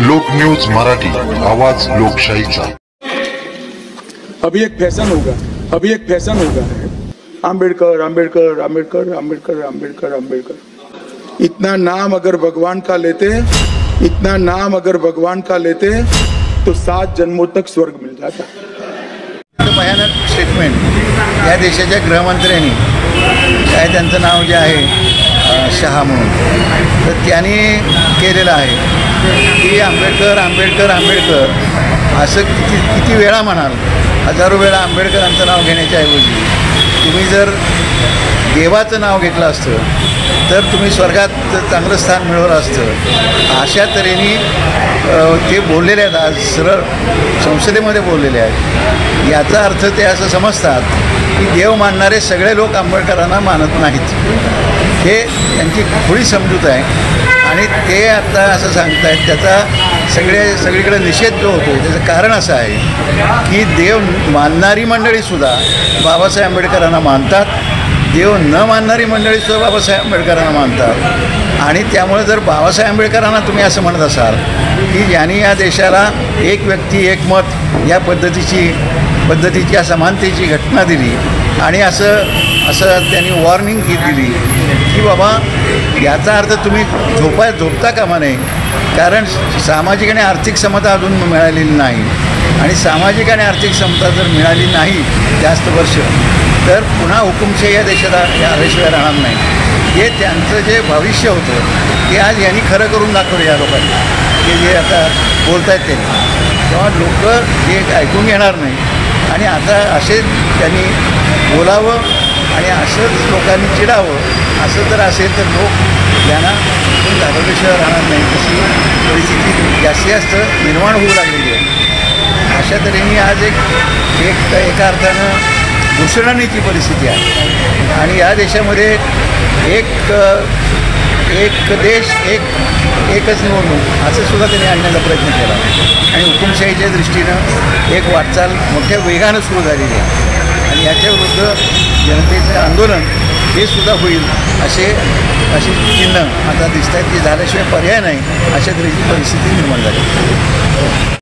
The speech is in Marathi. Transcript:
लोक न्यूज मराठी, आवाज लोकशाहीचा। अभी एक फैशन होगा आंबेडकर आंबेडकर आंबेडकर आंबेडकर आंबेडकर आंबेडकर। इतना नाम अगर भगवान का लेते तो 7 जन्मों तक स्वर्ग मिल जाता। भयानक स्टेटमेंट या देशाच्या गृहमंत्र्यांनी, काय त्यांचं नाव जे आहे शहा म्हणून, तर त्यांनी केलेलं आहे की आंबेडकर आंबेडकर आंबेडकर असं किती वेळा म्हणाल, हजारो वेळा आंबेडकरांचं नाव घेण्याच्या ऐवजी तुम्ही जर देवाचं नाव घेतलं असतं तर तुम्ही स्वर्गात चांगलं स्थान मिळवलं असतं, अशा तऱ्हेने ते बोललेले आहेत। आज सरळ संसदेमध्ये बोललेले आहेत। याचा अर्थ ते असं समजतात की देव मानणारे सगळे लोक आंबेडकरांना मानत नाहीत, हे त्यांची थोडी समजूत आहे। आणि ते आता असं सांगतायत, त्याचा सगळीकडे निषेध जो होतो त्याचं कारण असं आहे की देव मानणारी मंडळीसुद्धा बाबासाहेब आंबेडकरांना मानतात, देव न मानणारी मंडळीसुद्धा बाबासाहेब आंबेडकरांना मानतात। आणि त्यामुळे जर बाबासाहेब आंबेडकरांना तुम्ही असं म्हणत असाल की ज्यांनी या देशाला एक व्यक्ती एक मत या पद्धतीची या समानतेची घटना दिली आणि असं त्यांनी वॉर्निंग दिली की बाबा याचा अर्थ तुम्ही झोपता कामा नये, कारण सामाजिक आणि आर्थिक समता अजून मिळालेली नाही। आणि सामाजिक आणि आर्थिक समता जर मिळाली नाही जास्त वर्ष, तर पुन्हा हुकुमशाही या देशाला आल्याशिवाय राहणार नाही। हे त्यांचं जे भविष्य होतं ते आज यांनी खरं करून दाखवलं या लोकांनी, ते जे आता बोलत आहेत ते, तेव्हा लोक हे ऐकून घेणार नाही। आणि आता असे त्यांनी बोलावं आणि असंच लोकांनी चिडावं, असं जर असेल तर लोक यांना घाबरल्याशिवाय राहणार नाही, तशी परिस्थिती जास्तीत जास्त निर्माण होऊ लागलेली आहे। अशा तऱ्हेने आज एका अर्थानं घुसळणीची परिस्थिती आहे। आणि या देशामध्ये एक देश एकच निवडणूक असं सुद्धा त्यांनी आणण्याचा प्रयत्न केला आणि हुकुमशाहीच्या दृष्टीनं एक वाटचाल मोठ्या वेगानं सुरू झालेली आहे। आणि याच्याविरुद्ध जनतेचं आंदोलन हे सुद्धा होईल अशी चिन्ह आता दिसत आहेत की झाल्याशिवाय पर्याय नाही, अशा तऱ्हेची परिस्थिती निर्माण झाली।